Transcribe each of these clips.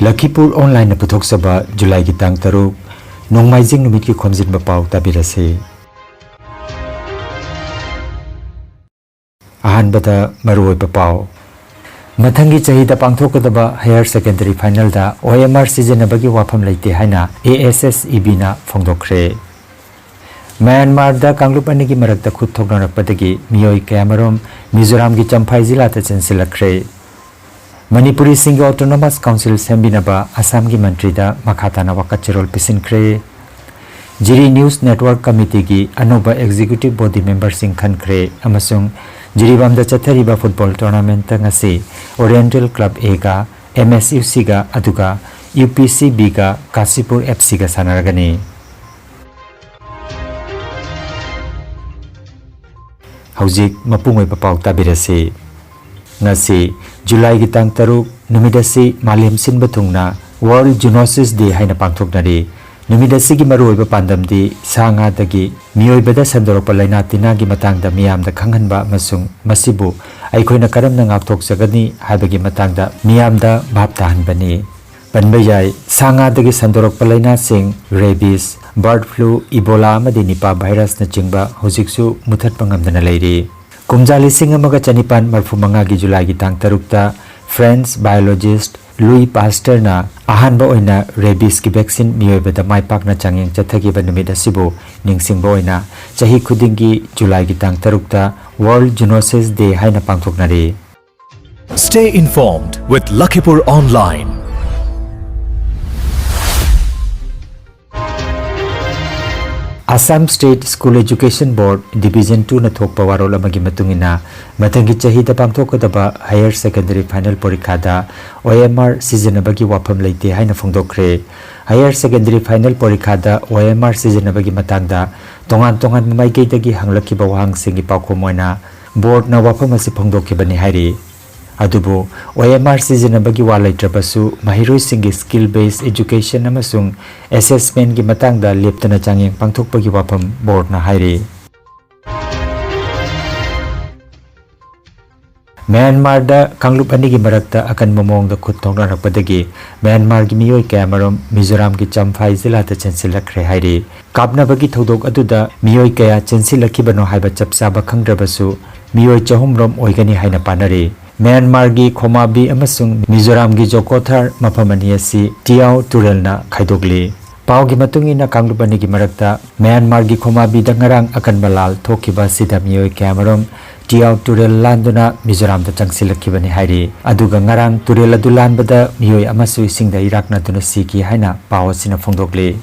Lakhipur online puthok saba July ki tang taruk nongmaijing numit ki Khomjinba Pao tabirase. Ahanbada maroi pao. Mathangi chahida pangthokadaba higher secondary final da OMR sijanabagi wafam leite haina ASSEB na phongdokre. Myanmar da Kanglup anigi marakta khut thoknarakpadagi miyoi kayamarom Mizoram gi Champhai jila ta chensilakre. Manipuri Single Autonomous Council Sembinaba Assam gi Mantri da Makhatana Wakachirol Pisinkre. Jiri News Network Committee gi Anoba Executive Body Member Sing Khankre amasung Jiribam da Chathariba Football Tournament ngasi Oriental Club A ga MSUC ga aduga UPCB ga Kasipur FC ga sanaragani. Haujik mapungoi papau tabirase. Ngasi July gi tang taruk numidasi Malem Sinba Thungna World Zoonosis Day haina pangthoknari. Numidasi gi maruoiba pandamdi sanga dagi mioibada sandoropa laina tina gi matangda miyamda khanghanba masung masibu aikoina karamna ngakthokjagani haibagi matangda miyamda bhab tahanbani. Panbayai sanga dagi sandoropa laina sing rabies, bird flu, Ebola amadi Nipah virus na chingba hojiksu muthatpa ngamdana leiri. Kumjali singa maga chanipan marfumanga gi July gi tang tarukta French biologist Louis Pasteur na ahanba oina rabies ki vaccine mioibada maipakna changeng chathagi banumid asibu ningsingba oina chahi khudingi July gi tang tarukta World Zoonosis Day haina pangthoknari. Stay informed with Lakhipuronline. Assam State School Education Board Division 2 na thokpa warol amagi matungina mathangi chahida pangthokadaba higher secondary final parikha da OMR sijanabagi wafam leite haina phongdokre. Higher secondary final parikha da OMR sijanabagi matangda tongan mamaikeitagi hanglakiba wahangsingi paukhom oina board na wafam asi phongdokhibani hairi. Adubu OMR sijanabagi walaitrabasu mahiroi singi skill based education amasung assessment gi matangda leptana changeng pangthokpagi wafam board na hairi. Myanmar da Kanglup anigi marakta akan momong da khut thongnarakpadagi Myanmar gi miyoi kayamarom Mizoram gi Champhai jila ta chensilakre hairi. Kapnabagi thodok aduda miyoi kaya chensilakibano haiba chapsaba khangdrabasu miyoi chahumrom oigani haina panari. Myanmar gi Khomabi amasung Mizoram gi Jokothar maphamani asi Tiao Turelna khaidogli. Pao gi matungina Kanglup anigi marakta Myanmar gi Khomabi da ngarang akan balal thokiba sida miyoi kayamarom Tiao Turel landuna Mizoram da changsilakibani hairi. Aduga ngarang Turel adu lanbada miyoi amasu isingda irakna tuna siki haina Pao sina phongdokli.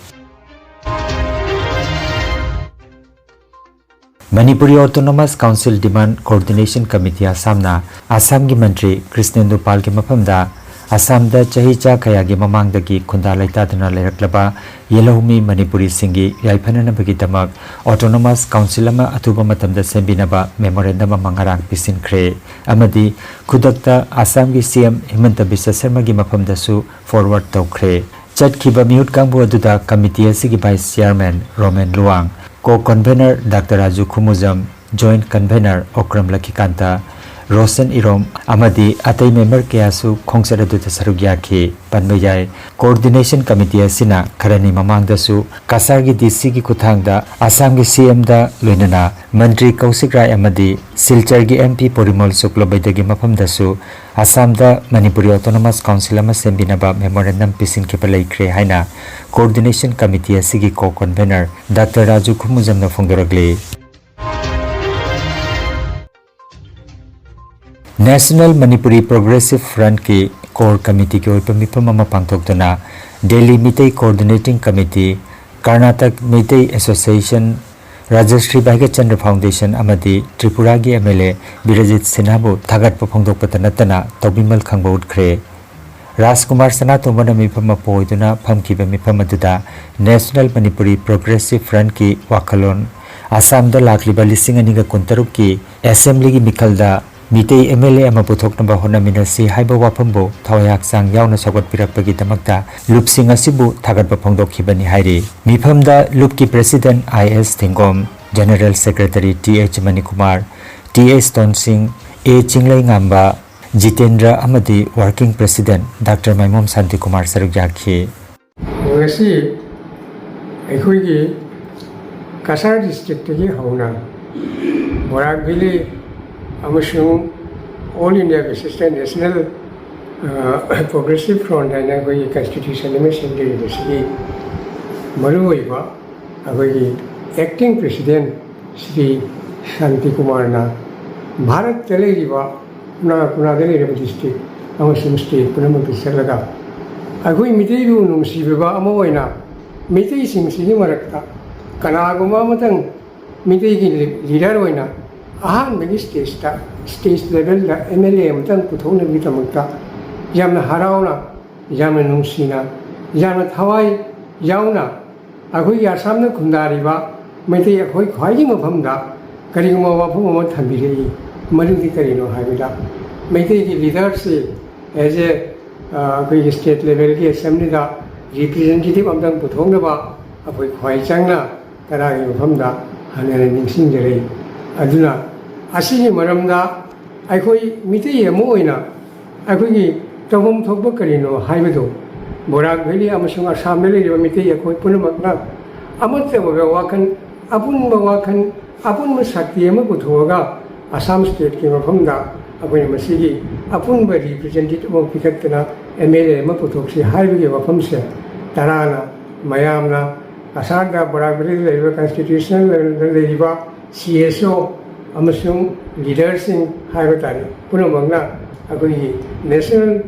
Manipuri Autonomous Council Demand Coordination Committee Assamna Assam gi Mantri Krishnendu Pal gi maphamda Assam da chahicha khaya gi mamangdagi khunda laitaduna leraklaba yelahumi Manipuri singi yaifananabagi damak Autonomous Council ama atuba matamda sembinaba memorandum mangarang pisinkre amadi khudakta Assam gi CM Himanta Biswa Sarma gi maphamda su forward tawkre. Chatkhiba miut kangbu aduda committee asigi vice chairman Roman Luang, co-convener Dr. Raju Khumujam, joint convener Okram Lakhikanta, Rosen Irom amadi atai member kayasu khongsaradutta sarugyaki panbayai coordination committee asina kharani mamangdasu kasargi DC gi kuthangda Assam gi CM da loinana Mantri Kaushik Rai amadi Silchar gi MP Porimol Suklabaidagi maphamdasu Assam da Manipuri Autonomous Council ama sembinaba memorandum pisinkipa leikre haina coordination committee asigi co-convener Dr. Raju Khumujam na phongdoragli. National Manipuri Progressive Front की Core Committee के ऊपर मिफम पांगथोक्तना Delhi Mitai Coordinating Committee, Karnataka Mitai Association, Rajashri Bhaigachandra Foundation amadi Tripura की MLA Birajit Sinhabu थागत पफोंगथोक्पतनतना तौबिमल खंगबा उठख्रे. Rajkumar Sanatomana मिफम पोइदुना फमखिबा मिफम अदुदा National Manipuri Progressive Front की वाखलोन Assam दा लाखलिबा लिसिंग अनिगा कुंतरुक की Assembly की मिखलदा Mitai MLA ama puthoknaba honaminasi haiba wafambo thawyak sang yauna sagot pirakpagi damakta lupsing asibu thagatba phongdokhibani hairi. Mifamda lupki president IS Thingom, General Secretary TH Manikumar, TH Tonsing, A Chinglai Ngamba, Jitendra amadi working president Dr. Maimom Santi Kumar saruk yakhi. ngasi akhoi Kasar district ki hauna Barak Valley amasung All India Assistant National Progressive Front and akhoi constitution assembly university maruiba akhoi acting president Sri Santi Kumar na Bharat Teleriba Puna district amasung state punama bisalaga akhoi mitei lu nungsiba amoina mitei singsi marakta Kanaguma matang mitei ki leader oina ahan bagi stage level la MLA matang puthona bitamukta yamna harauna yamna nungsina yamna thawai yauna akhoi asamna khundariba mitei akhoi khwaiji mafamda kariguma wafum ma thambirei madudi karino haibida mitei ki leader se as a koi state level ki assembly da representative amdang puthona ba akhoi khwai changna Karagi mafamda hanere ningsingjare aduna asigi maramda akhoi mitei amo oina akhoi gi tawam thokba karino haibado Barak Valley amasung Assam Valley riba mitei akhoi punamakna amatse ba wakan apun ma sakti ama puthoga Assam state ki mafamda akhoi masigi apun ba representative of pikatna MLA ma puthoksi haibagi mafamse tarana mayamna Asarda Barak Valley level constitutional level CSO amasung leaders in haibatari punamangna akoi national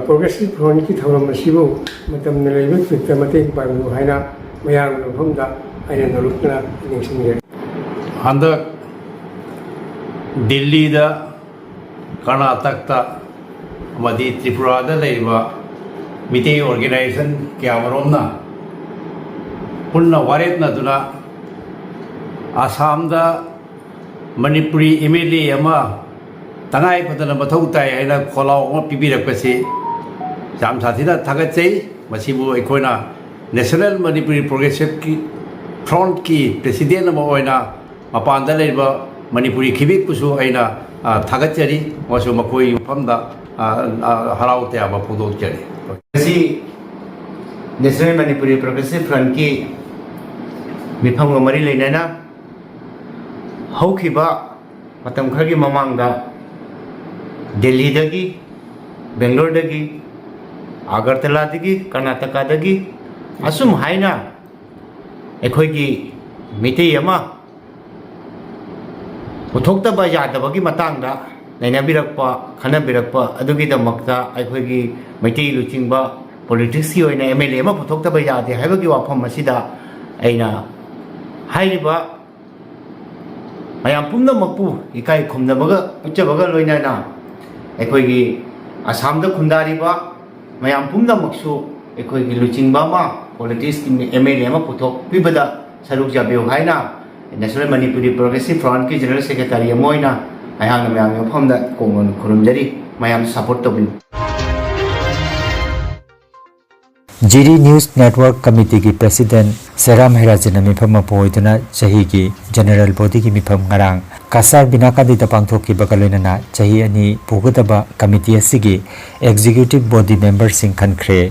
progressive front ki thoram masibu matam level systematic paru haina mayang lomda aina norukna ningsingre handa Delhi da Karnataka ta amadi Tripura da leiba mitei organization kyamaromna Punna waretna duna Assam da Manipuri MLA ama tangai padana mathau tai haina kholau ma pibirakpasi jam sathida thagatsei masibu ekhona National Manipuri Progressive ki Front ki president ama oina mapanda leiba Manipuri khibik pusu aina thagatsari wasu makoi famda harau te ama phodok jari si National Manipuri Progressive Front ki Mifam Mari Lainana Haukiba Matam Khagi Mamanga Delhi Dagi Bangalore Dagi Agartala Dagi Karnataka Dagi Asum Haina Ekhoigi Mitei Yama Uthokta Bajata Bagi Matanga Naina Birakpa Khana Birakpa Adugi the Makta Ekhoigi Mitei Luchingba Politics ki oina MLA ma puthokta ba yade haibagi wafam masida aina hairiba mayam pumna makpu ikai khumna baga uchabaga loina na ekoi gi Assam da khundari ba mayam pumna maksu ekoi gi luchingba ma politics ki MLA ma puthok pibada saruk jabe haina National Manipuri Progressive Front ki General Secretary moina ayang mayam yofam da kongon khurumjari mayam support tabu GD News Network Committee ki President Seram Herajana mifam apoiduna chahi ki General Body ki mifam ngarang Kasar binaka di tapangthok ki bakaloina na chahi ani pugadaba committee asigi executive body members sing khankhre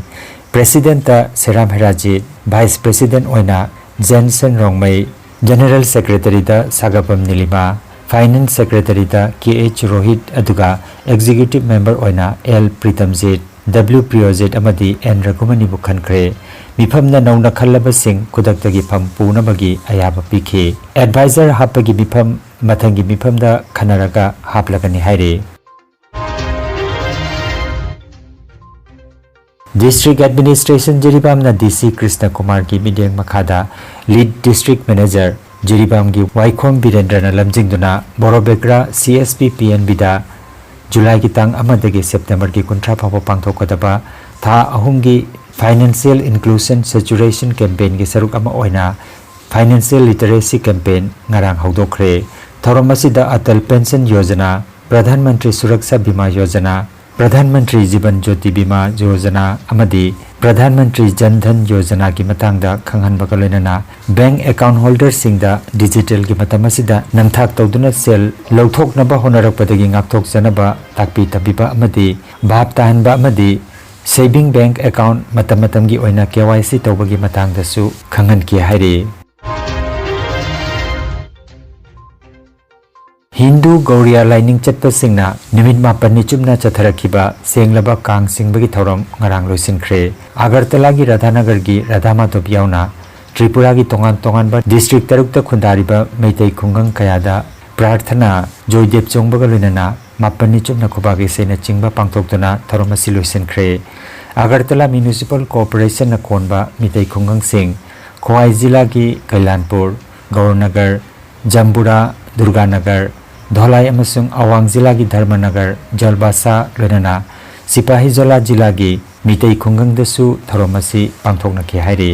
President ta Seram Heraji Vice President oina Jensen Rongmai General Secretary ta Sagapam Nilima Finance Secretary ta KH Rohit aduga executive member oina L Pritamjit W Priyojit amadi N Ragumani bu khankre mifamna nauna khallaba sing kudaktagi pham punabagi ayaba pikhe advisor hapagi mifam mathangi mifamda khanaraga haplagani haire District Administration Jiribamna DC Krishna Kumar ki mideng makhada Lead District Manager Jiribam gi Waikhom Birendrana lamjingduna Borobekra CSP PNB da July ki tang amadagi September ki kuntra phapo pangthokadaba tha ahumgi Financial Inclusion Saturation Campaign ki saruk ama oina Financial Literacy Campaign ngarang haudokre thoramasida Atal Pension Yojana Pradhan Mantri Suraksha Bima Yojana Pradhan Mantri Jiban Jyoti Bima Yojana amadi प्रधानमंत्री जन धन योजना की मतंगदा खंगहनबगा लोइनना bank account holder सिंगदा digital की मतमसिदा नमथाक तौदुना सेल लौथोकनबा होनरकपदगी ngaktokjanaba takpi tabiba amadi bhab tahanba amadi saving bank account मतम की ओइना KYC तौबगी मतंगदसु खंगहन की हाइरे हिंदू गौरिया लाइनिंग चटपसिंगना निमित मापन चुमना चथरखिबा सेंगलबा कांग सिंगबगी थौरम ngarang लोइसिनख्रे अगरतला की राधानगर की राधामाधव यावना त्रिपुरा की तोंगान डिस्ट्रिक्ट तरुकता खुंदारिबा मैतै खुंगंग कयादा प्रार्थना जोयदेव चोंगबगा लोइनना मापन चुमना खुबागी सेना चिंगबा पांगथोक्तना थौरम असि लोइसिनख्रे अगरतला म्युनिसिपल कॉर्पोरेशन न कोनबा मितै खुंगंग सिंह खोवाई जिला की कैलानपुर गौरनगर जम्बुरा दुर्गानगर धौलाई अमसुंग अवांग जिला की धर्मनगर जलबासा लोइनना सिपाहीजोला जिला की मितै खुंगंगदसु थौरम असि पांगथोकनखि हाइरे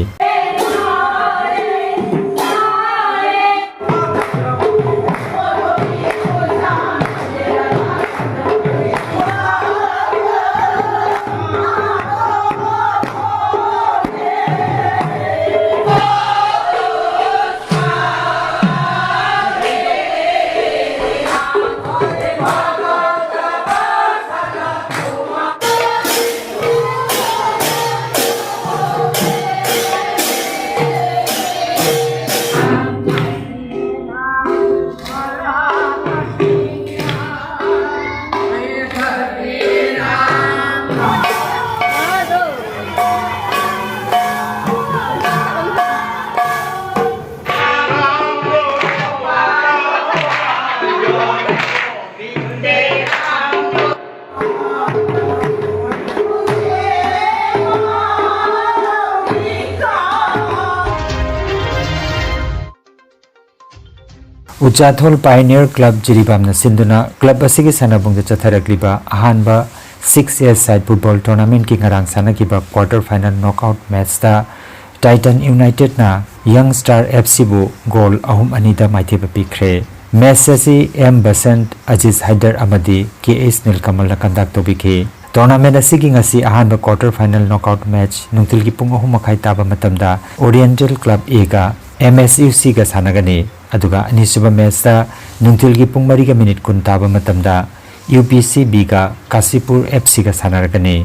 उचाथोल पायनियर क्लब जिरीबामना सिंधुना क्लब असिगी सनाबुंग चथरग्लिबा अहानबा 6 years साइड फुटबॉल टूर्नामेंट की ngarang sanakiba quarter final knockout match ता टाइटन यूनाइटेड ना यंग स्टार FC बु गोल अहुम अनिदा माइथेबा पिख्रे मैच असी एम बसंत अजीज हैदर अमदी KS नीलकमल कंडक्ट तोबिखे टूर्नामेंट असिगी ngasi अहानबा क्वार्टर फाइनल नॉकआउट मैच नुंतिल की पुंग अहुम मखाई ताबा मतमदा ओरिएंटल क्लब A का MSUC का सानगने अदुगा अनिसुबा मैच नुंतिल की पुंग मरी का मिनट कुन ताबा मतमदा UPC B का काशीपुर FC का सानरगने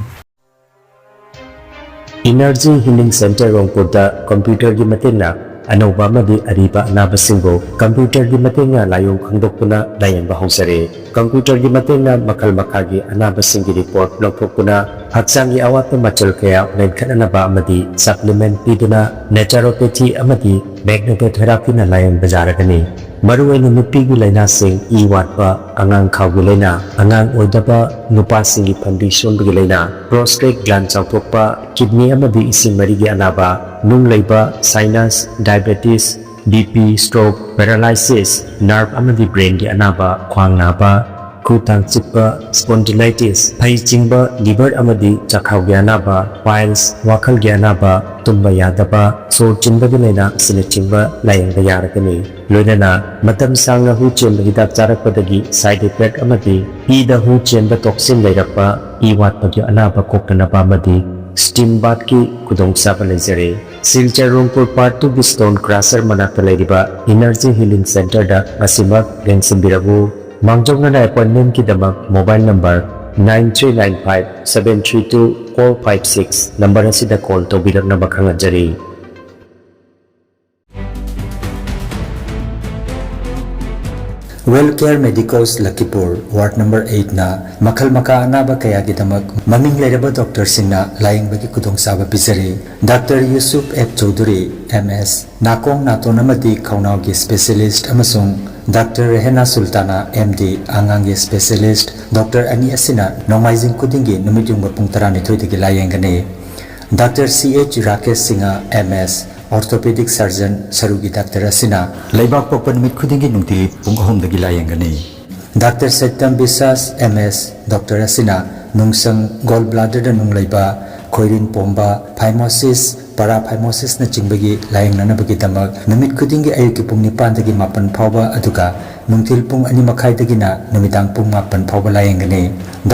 एनर्जी हीलिंग सेंटर रोंगपुरदा कंप्यूटर की मतेंगना अनौबा मदि अरीबा अनाबसिंगो कंप्यूटर की मतेंगना लायों खंगदोक्पुना लायंबा हौसरे कंप्यूटर की मतेंगना मखल मखागी अनाबसिंगी रिपोर्ट लौथोक्पुना हक्सांगी अवात मचल कया मेनखननबा अमदि सप्लीमेंट पीदुना नेचुरोपैथी अमदि मैग्नेटोथेरापी ना लायंग बजारगनी मरुवैन नुपीगी लैना सिंग ई वाटपा अंगांग खावगी लैना अंगांग ओइदबा नुपा सिंगी फंबी सोनबगी लैना प्रोस्टेट ग्लैंड चाउथोकपा किडनी अमदि इसिंग मरिगी अनाबा नुंग लैबा sinus diabetes BP stroke paralysis nerve अमदि ब्रेन की अनाबा ख्वांग नाबा खुतांग चिप्पा स्पॉन्डिलाइटिस फै चिंबा लिवर अमदि चखाव ग्यानाबा पाइल्स वाखल ग्यानाबा तुम्बा यादबा सोर चिंबगी लैना सिने चिंबा लायंग यारगनी लोइनना मतम सांगना हु चेंबा हिदाक चारकपदगी साइड इफेक्ट अमदि ईदा हु चेंबा टॉक्सिन लैरपा ई वाटपगी अनाबा कोकनबा अमदि स्टीम बाथ की खुदोंगसाबा लेजरे Silchar Rongpur part 2 stone crusher मनाक्ता लैरिबा एनर्जी हीलिंग सेंटर दा ngasimak लेंसिबिरबु मांगजोंगना अपॉइंटमेंट की दमक मोबाइल नंबर 9395 732 456 नंबर असिदा कॉल तौबिरकनबा खंगजरी Wellcare Medicals Lakhipur ward number 8 ना मखल मका अनाबा कया की दमक ममिंग लेरबा डॉक्टर सिंगना लायंगबगी खुदोंसाबा पिजरी doctor Yusuf F Chowdhury MS नाकोंग नातोन अमदी खौनाव की स्पेशलिस्ट अमसुंग डॉक्टर रेहना सुल्ताना MD आंगांग की स्पेशलिस्ट डॉक्टर अनी असिना नोमाइजिंग खुदिंगी नुमितुंग पुंग 12 की लायंगने doctor CH Rakesh Singh MS orthopaedic surgeon सरुगी डॉक्टर असिना लेबाक पोपन मिट खुदिंगी नुंतिली पुंग अहुमदगी लायंगने डॉक्टर सत्यम विश्वास MS डॉक्टर असिना नुंगसंग गोल ब्लाडर नुंग लेबा खोइरिन पोंबा फाइमोसिस पाराफाइमोसिस न चिंबगी लायंगननबगी दमक नुमित खुदिंगी अयुकी पुंग 9 दगी 4 फावबा अदुगा नुंतिल पुंग 2 मखाई दगिना नुमिदांग पुंग 4 फावबा लायंगने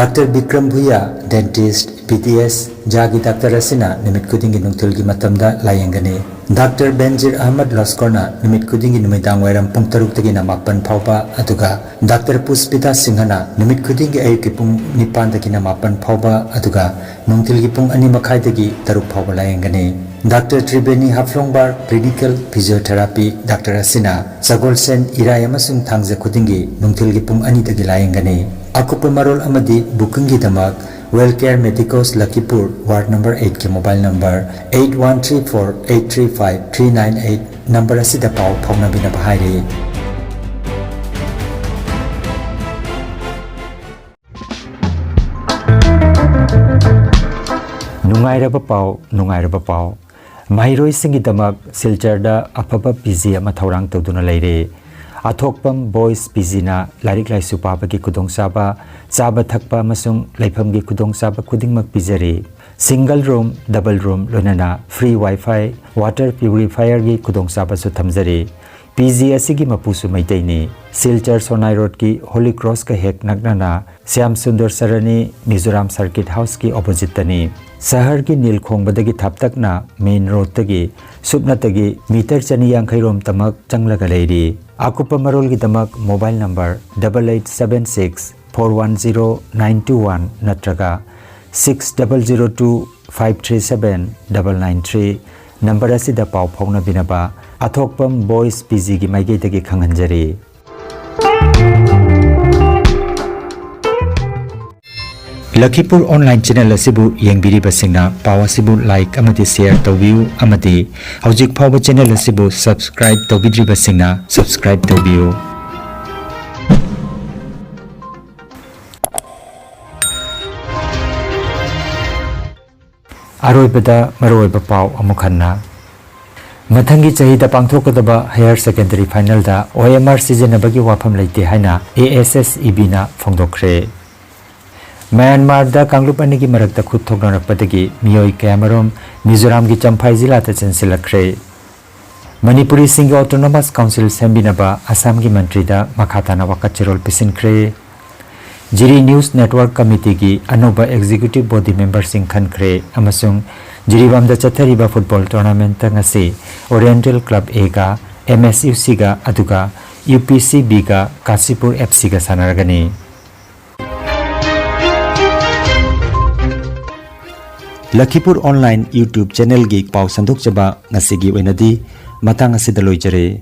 डॉक्टर विक्रम भुया dentist PTS jagi doctor asina nimit kudingi nungthulgi matamda layengani Dr. Benjir Ahmad Laskorna nimit kudingi numidang wairam pung 6 tagina 8 phauba aduga Dr. Puspita Singhana nimit kudingi ayuki pung 9 tagina 8 phauba aduga nungthulgi pung 2 makhai tagi 3 phauba layengani Dr. Tribeni Haflongbar Clinical Physiotherapy Dr. Asina Sagol Sen Irai amasung thangja kudingi nungthulgi pung 2 tagi layengani akupa marol amadi bookingi damak Wellcare Medicos Lakhipur Ward number 8 के mobile number 8134835398 number असिदा पाव फाउनबिना बहाइरे नुंगाइरबा पाव माहिरोई सिंगी दमक सिलचरदा अफबा पीजी अमा थौरांग तौदुना लेरे अथोकपम बॉयज पीजीना लारिक लाइसु पाबगी खुदोंसाबा चाबा थकपा अमसुंग लाइफमगी खुदोंसाबा खुदिंगमक पिजरे सिंगल रूम डबल रूम लोनना फ्री वाईफाई वाटर प्यूरिफायर गी खुदोंसाबा सु थमजरे पीजी असिगी मपुसु मैतैनी सिलचर सोनाई रोड की होली क्रॉस का हेक नगनना श्याम सुंदर सरनी मिजोराम सर्किट हाउस की ऑपोजिट तनी शहर की नीलखोंगबदगी थापतकना मेन रोड तगी सुपनतगी मीटर 250 रोम तमक चंगलगा लेरी आकुपा मरोल की दमक मोबाइल नंबर 8876410921 नत्रगा 6002537993 नंबर असिदा पाव फाउना बिनबा अथोकपम बॉयज पीजी की माइगे तगी खंगंजरी Lakhipur online channel asibu yengbiriba singna pawa sibu like amati share tawbiu amati hojik phawa channel asibu subscribe tawbidriba singna subscribe tawbiu aroibada maroiba paw amukhanna Mathangi chahida pangthokadaba higher secondary final da OMR sijenabagi wafam leite haina ASSEB na phongdokre Myanmar da kanglupani ki marakta khud thoknarakpadagi miyoi kamarom Mizoram ki Champhai jila ta chensilakre Manipuri Singh Autonomous Council sembinaba Assam ki mantri da makhatana wakachirol pisinkre Jiri News Network Committee ki anoba executive body member sing khankre amasung Jiribam da chathariba football tournament ta ngasi Oriental Club A ga MSUC ga aduga UPCB ga Kasipur FC ga sanaragani Lakhipur online YouTube channel gi paw sandok chaba ngasigi oinadi matang asida loijare